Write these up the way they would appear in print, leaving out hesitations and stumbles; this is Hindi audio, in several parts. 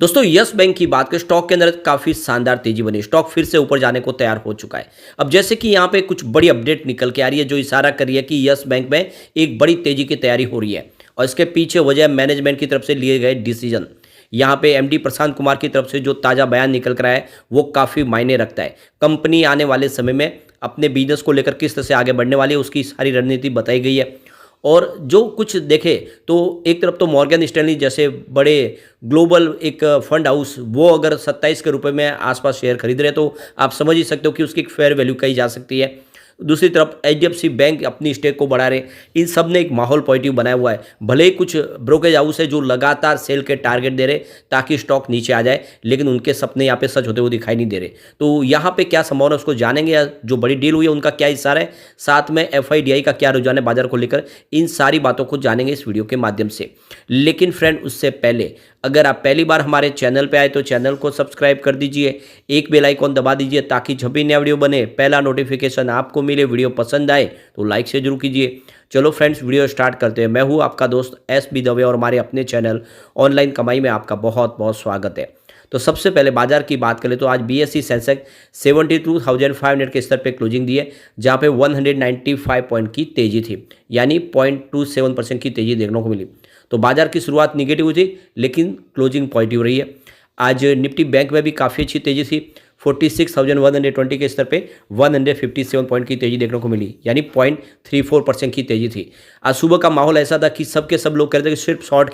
दोस्तों यस बैंक की बात करें, स्टॉक के अंदर काफ़ी शानदार तेजी बनी। स्टॉक फिर से ऊपर जाने को तैयार हो चुका है। अब जैसे कि यहाँ पे कुछ बड़ी अपडेट निकल के आ रही है जो इशारा कर रही है कि यस बैंक में एक बड़ी तेजी की तैयारी हो रही है और इसके पीछे वजह मैनेजमेंट की तरफ से लिए गए डिसीजन। यहाँ पे एमडी प्रशांत कुमार की तरफ से जो ताज़ा बयान निकल कर आया है वो काफ़ी मायने रखता है। कंपनी आने वाले समय में अपने बिजनेस को लेकर किस तरह से आगे बढ़ने वाली है उसकी सारी रणनीति बताई गई है। और जो कुछ देखे तो एक तरफ तो मॉर्गन स्टैनली जैसे बड़े ग्लोबल एक फंड हाउस वो अगर 27 के रुपए में आसपास शेयर खरीद रहे तो आप समझ ही सकते हो कि उसकी एक फेयर वैल्यू कही जा सकती है। दूसरी तरफ एचडीएफसी बैंक अपनी स्टेक को बढ़ा रहे। इन सब ने एक माहौल पॉजिटिव बनाया हुआ है। भले ही कुछ ब्रोकरेज हाउस है जो लगातार सेल के टारगेट दे रहे ताकि स्टॉक नीचे आ जाए, लेकिन उनके सपने यहाँ पे सच होते हुए दिखाई नहीं दे रहे। तो यहाँ पे क्या संभावना उसको जानेंगे या जो बड़ी डील हुई है उनका क्या इशारा है, साथ में एफआईडीआई का क्या रुझान है बाजार को लेकर, इन सारी बातों को जानेंगे इस वीडियो के माध्यम से। लेकिन फ्रेंड उससे पहले अगर आप पहली बार हमारे चैनल पे आए तो चैनल को सब्सक्राइब कर दीजिए, एक बेल आइकॉन दबा दीजिए ताकि जब भी नया वीडियो बने पहला नोटिफिकेशन आपको मिले। वीडियो पसंद आए तो लाइक से जरूर कीजिए। चलो फ्रेंड्स वीडियो स्टार्ट करते हैं। मैं हूँ आपका दोस्त एस बी दवे और हमारे अपने चैनल ऑनलाइन कमाई में आपका बहुत बहुत स्वागत है। तो सबसे पहले बाजार की बात करें तो आज बीएसई सेंसेक्स 72,500 के स्तर पे क्लोजिंग दी है, जहाँ पे 195 पॉइंट की तेजी थी, यानी 0.27% की तेजी देखने को मिली। तो बाजार की शुरुआत निगेटिव हुई थी लेकिन क्लोजिंग पॉजिटिव रही है। आज निफ्टी बैंक में भी काफ़ी अच्छी तेजी थी। 46,120 के स्तर पे 157 पॉइंट की तेजी देखने को मिली, यानी 0.34% की तेजी थी। आज सुबह का माहौल ऐसा था कि सब लोग कह रहे थे कि सिर्फ शॉर्ट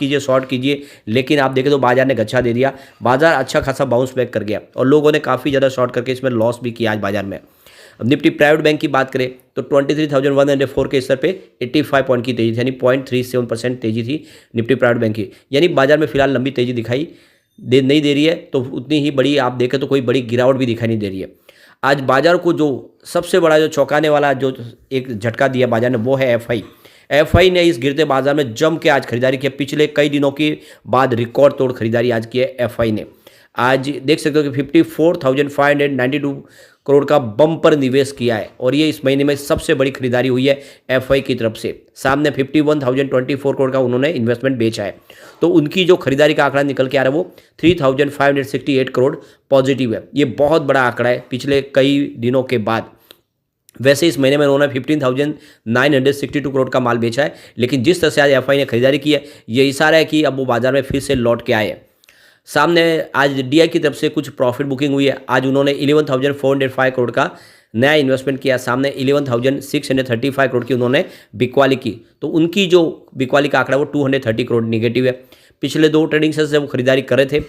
कीजिए, लेकिन आप देखें तो बाजार ने गच्छा दे दिया। बाजार अच्छा खासा बाउंस बैक कर गया और लोगों ने काफ़ी ज़्यादा शॉर्ट करके इसमें लॉस भी किया आज बाजार में। अब निफ्टी प्राइवेट बैंक की बात करें तो 23,104 के स्तर पे 85 पॉइंट की तेजी थी, यानी 0.37% तेजी थी निफ्टी प्राइवेट बैंक की। यानी बाजार में फिलहाल लंबी तेजी दिखाई नहीं दे रही है, तो उतनी ही बड़ी आप देखें तो कोई बड़ी गिरावट भी दिखाई नहीं दे रही है। आज बाजार को जो सबसे बड़ा जो चौंकाने वाला जो एक झटका दिया बाजार ने वो है एफआई ने इस गिरते बाजार में जम के आज खरीदारी की। पिछले कई दिनों के बाद रिकॉर्ड तोड़ खरीदारी आज की है एफआई ने। आज देख सकते हो कि 54,592 करोड़ का बम्पर निवेश किया है और ये इस महीने में सबसे बड़ी खरीदारी हुई है एफआई की तरफ से। सामने 51,024 करोड़ का उन्होंने इन्वेस्टमेंट बेचा है, तो उनकी जो खरीदारी का आंकड़ा निकल के आ रहा है वो 3,568 करोड़ पॉजिटिव है। ये बहुत बड़ा आंकड़ा है पिछले कई दिनों के बाद। वैसे इस महीने में उन्होंने 15,962 करोड़ का माल बेचा है, लेकिन जिस तरह से आज एफआई ने खरीदारी की है ये इशारा है कि अब वो बाजार में फिर से लौट के आए हैं। सामने आज डीआई की तरफ से कुछ प्रॉफिट बुकिंग हुई है। आज उन्होंने 11,405 करोड़ का नया इन्वेस्टमेंट किया। सामने 11,635 करोड़ की उन्होंने बिकवाली की, तो उनकी जो बिकवाली का आंकड़ा वो 230 करोड़ निगेटिव है। पिछले दो ट्रेडिंग सेशन से वो खरीदारी कर रहे थे।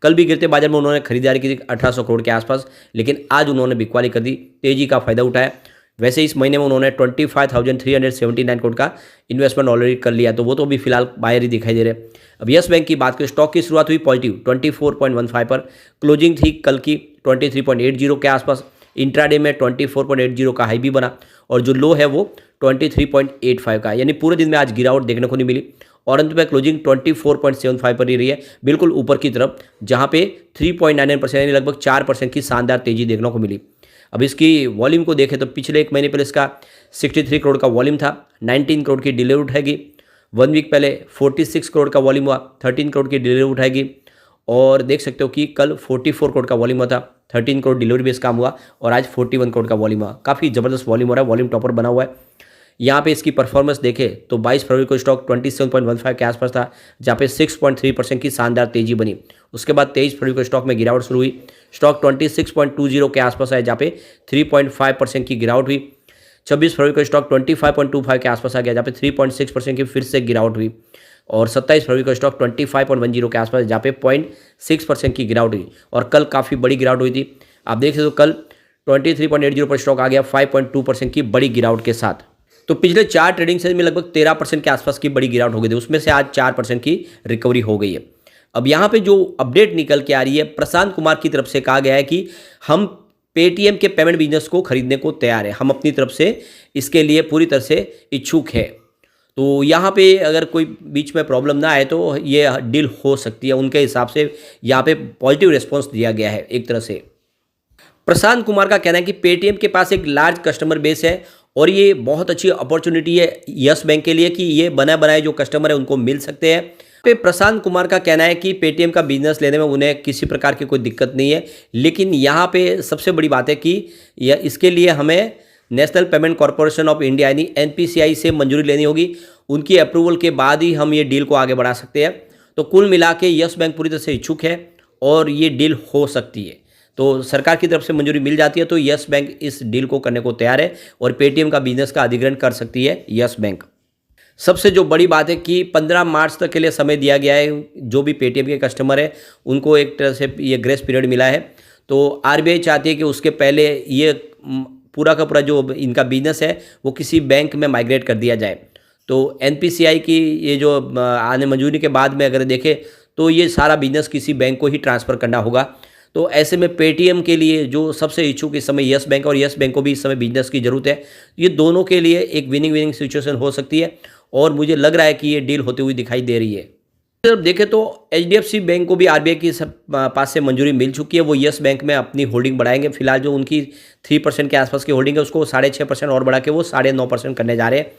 कल भी गिरते बाजार में उन्होंने खरीदारी की थी 1800 करोड़ के आसपास, लेकिन आज उन्होंने बिकवाली कर दी, तेजी का फायदा उठाया। वैसे इस महीने में उन्होंने 25,379 करोड़ का इन्वेस्टमेंट ऑलरेडी कर लिया, तो वो तो अभी फिलहाल बायर ही दिखाई दे रहे। अब यस बैंक की बात करें, स्टॉक की शुरुआत हुई पॉजिटिव 24.15 पर, क्लोजिंग थी कल की 23.80 के आसपास। इंट्राडे में 24.80 का हाई भी बना और जो लो है वो 23.85 का, यानी पूरे दिन में आज गिरावट देखने को नहीं मिली और अंत में क्लोजिंग 24.75 पर ही रही है, बिल्कुल ऊपर की तरफ, जहाँ पे 3.99% यानी लगभग 4% की शानदार तेजी देखने को मिली। अब इसकी वॉल्यूम को देखें तो पिछले एक महीने पहले इसका 63 करोड़ का वॉल्यूम था, 19 करोड़ की डिलीवरी उठाएगी। 1 वीक पहले 46 करोड़ का वॉल्यूम हुआ, 13 करोड़ की डिलीवरी उठाएगी। और देख सकते हो कि कल 44 करोड़ का वॉल्यूम हुआ था, 13 करोड़ डिलीवरी बेस काम हुआ और आज 41 करोड़ का वॉल्यूम हुआ। काफ़ी ज़बरदस्त वॉल्यूम हो रहा है, वॉल्यूम टॉपर बना हुआ है। यहाँ पे इसकी परफॉर्मेंस देखें तो 22 फरवरी को स्टॉक 27.15 के आसपास था, जहाँ पे 6.3% की शानदार तेजी बनी। उसके बाद 23 फरवरी को स्टॉक में गिरावट शुरू हुई। स्टॉक 26.20 के आसपास आया, जहाँ पे 3.5% की गिरावट हुई। 26 फरवरी को स्टॉक 25.25 के आसपास आ गया, जहाँ पे 3.6% की फिर से गिरावट हुई। और 27 फरवरी को स्टॉक 25.10 के आसपास, जहाँ पे 0.6% की गिरावट हुई। और कल काफ़ी बड़ी गिरावट हुई थी। आप देख सकते हो कल 23.80 पर स्टॉक आ गया 5.2% की बड़ी गिरावट के साथ। तो पिछले 4 ट्रेडिंग सेशन में लगभग 13% के आसपास की बड़ी गिरावट हो गई थी, उसमें से आज 4% की रिकवरी हो गई है। अब यहाँ पे जो अपडेट निकल के आ रही है, प्रशांत कुमार की तरफ से कहा गया है कि हम पेटीएम के पेमेंट बिजनेस को खरीदने को तैयार है, हम अपनी तरफ से इसके लिए पूरी तरह से इच्छुक है। तो यहाँ पे अगर कोई बीच में प्रॉब्लम ना आए तो ये डील हो सकती है, उनके हिसाब से यहाँ पे पॉजिटिव रिस्पॉन्स दिया गया है एक तरह से। प्रशांत कुमार का कहना है कि पेटीएम के पास एक लार्ज कस्टमर बेस है और ये बहुत अच्छी अपॉर्चुनिटी है यस बैंक के लिए कि ये बना बनाए जो कस्टमर है उनको मिल सकते हैं। पे प्रशांत कुमार का कहना है कि पेटीएम का बिजनेस लेने में उन्हें किसी प्रकार की कोई दिक्कत नहीं है, लेकिन यहाँ पे सबसे बड़ी बात है कि यह इसके लिए हमें national payment corporation of India यानी एनपीसीआई से मंजूरी लेनी होगी। उनकी अप्रूवल के बाद ही हम ये डील को आगे बढ़ा सकते हैं। तो कुल मिला के यस बैंक पूरी तरह से इच्छुक है और ये डील हो सकती है। तो सरकार की तरफ से मंजूरी मिल जाती है तो यस बैंक इस डील को करने को तैयार है और पेटीएम का बिजनेस का अधिग्रहण कर सकती है यस बैंक। सबसे जो बड़ी बात है कि 15 मार्च तक के लिए समय दिया गया है। जो भी पेटीएम के कस्टमर है उनको एक तरह से ये ग्रेस पीरियड मिला है। तो आरबीआई चाहती है कि उसके पहले ये पूरा का पूरा जो इनका बिजनेस है वो किसी बैंक में माइग्रेट कर दिया जाए। तो एनपीसीआई की ये जो आने मंजूरी के बाद में अगर देखें तो ये सारा बिजनेस किसी बैंक को ही ट्रांसफ़र करना होगा। तो ऐसे में पेटीएम के लिए जो सबसे इच्छुक इस समय यस बैंक और यस बैंक को भी इस समय बिजनेस की ज़रूरत है। ये दोनों के लिए एक विनिंग सिचुएशन हो सकती है और मुझे लग रहा है कि ये डील होती हुई दिखाई दे रही है। जब देखें तो एचडीएफसी बैंक को भी आरबीआई की पास से मंजूरी मिल चुकी है। वो यस बैंक में अपनी होल्डिंग बढ़ाएंगे। फिलहाल जो उनकी 3% के आसपास की होल्डिंग है उसको 6.5% और बढ़ा के वो 9.5% करने जा रहे हैं।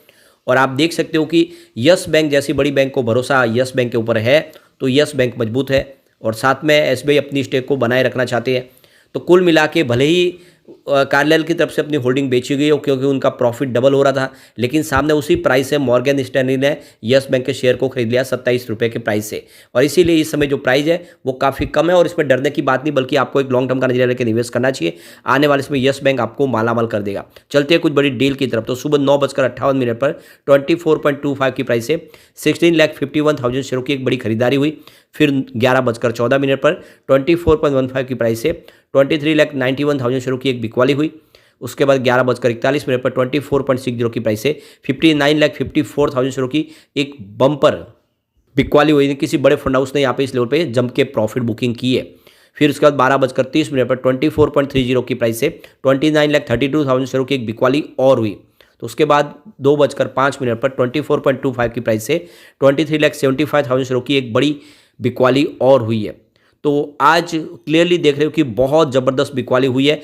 और आप देख सकते हो कि यस बैंक जैसी बड़ी बैंक को भरोसा यस बैंक के ऊपर है तो यस बैंक मजबूत है और साथ में एसबीआई अपनी स्टेक को बनाए रखना चाहते हैं। तो कुल मिला के भले ही कार्लाइल की तरफ से अपनी होल्डिंग बेची गई हो क्योंकि उनका प्रॉफिट डबल हो रहा था, लेकिन सामने उसी प्राइस से मॉर्गन स्टैनली ने यस बैंक के शेयर को खरीद लिया 27 रुपये के प्राइस से। और इसीलिए इस समय जो प्राइस है वो काफ़ी कम है और इसमें डरने की बात नहीं, बल्कि आपको एक लॉन्ग टर्म का नजरिया लेकर निवेश करना चाहिए। आने वाले समय यस बैंक आपको मालामाल कर देगा। चलते हैं कुछ बड़ी डील की तरफ। तो सुबह 9:58 पर 24.25 की प्राइस से 16,51,000 शेयरों की एक बड़ी खरीदारी हुई। फिर 11:14 पर 24.15 की प्राइस से 23,91,000 शेयरों की एक बिकवाली हुई। उसके बाद 11:41 पर 24.60 की प्राइस से 59,54,000 शेयरों की एक बम्पर बिकवाली हुई। किसी बड़े फंड हाउस ने यहाँ पे इस लेवल पे जम के प्रॉफिट बुकिंग की है। फिर उसके बाद 12:30 पर 24.30 की प्राइस से 29,32,000 शेयरों की एक बिकवाली और हुई। तो उसके बाद 2:05 पर 24.25 की प्राइस से 23,75,000 शेयरों की एक बड़ी बिकवाली और हुई है। तो आज क्लियरली देख रहे हो कि बहुत ज़बरदस्त बिकवाली हुई है।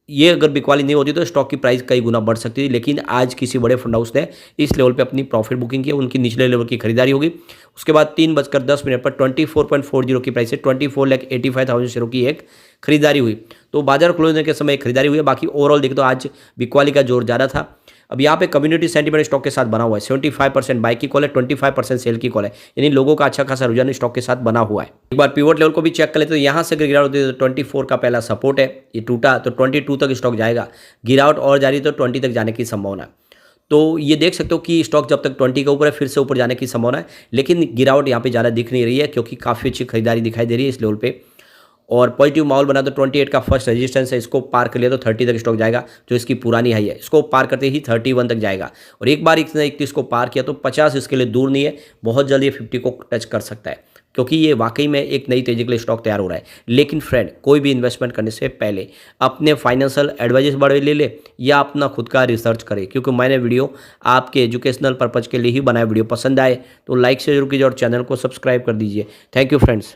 ये अगर बिकवाली नहीं होती तो स्टॉक की प्राइस कई गुना बढ़ सकती थी, लेकिन आज किसी बड़े फंड हाउस ने इस लेवल पे अपनी प्रॉफिट बुकिंग की, उनकी निचले लेवल की खरीदारी होगी। उसके बाद 3:10 पर 24.40 की प्राइस से 24,85,000 शेयरों की एक खरीदारी हुई। तो बाजार खुलने के समय खरीदारी हुई है। बाकी ओवरऑल देखें तो आज बिकवाली का जोर ज़्यादा था। अब यहाँ पे कम्युनिटी सेंटीमेंट स्टॉक के साथ बना हुआ है। 75% बाई की कॉल है, 25% सेल की कॉल है, यानी लोगों का अच्छा खासा रुझान स्टॉक के साथ बना हुआ है। एक बार पिवट लेवल को भी चेक कर लेते तो यहाँ से अगर गिरावट होती है तो 24 का पहला सपोर्ट है, ये टूटा तो 22 तक स्टॉक जाएगा। गिरावट और जारी तो 20 तक जाने की संभावना है। तो ये देख सकते हो कि स्टॉक जब तक 20 के ऊपर है फिर से ऊपर जाने की संभावना है, लेकिन गिरावट यहाँ पे ज़्यादा दिख नहीं रही है क्योंकि काफ़ी अच्छी खरीदारी दिखाई दे रही है इस लेवल पे। और पॉजिटिव माहौल बना तो 28 का फर्स्ट रेजिस्टेंस है, इसको पार कर लिया तो 30 तक स्टॉक जाएगा जो इसकी पुरानी हाई है। इसको पार करते ही 31 तक जाएगा और एक बार इसने 31 को पार किया तो 50 इसके लिए दूर नहीं है, बहुत जल्दी 50 को टच कर सकता है क्योंकि ये वाकई में एक नई तेजी के लिए स्टॉक तैयार हो रहा है। लेकिन फ्रेंड, कोई भी इन्वेस्टमेंट करने से पहले अपने फाइनेंशियल एडवाइजर्स बड़े ले ले या अपना खुद का रिसर्च करे, क्योंकि मैंने वीडियो आपके एजुकेशनल पर्पज़ के लिए ही बनाया। वीडियो पसंद आए तो लाइक से जरूर कीजिए और चैनल को सब्सक्राइब कर दीजिए। Thank you friends.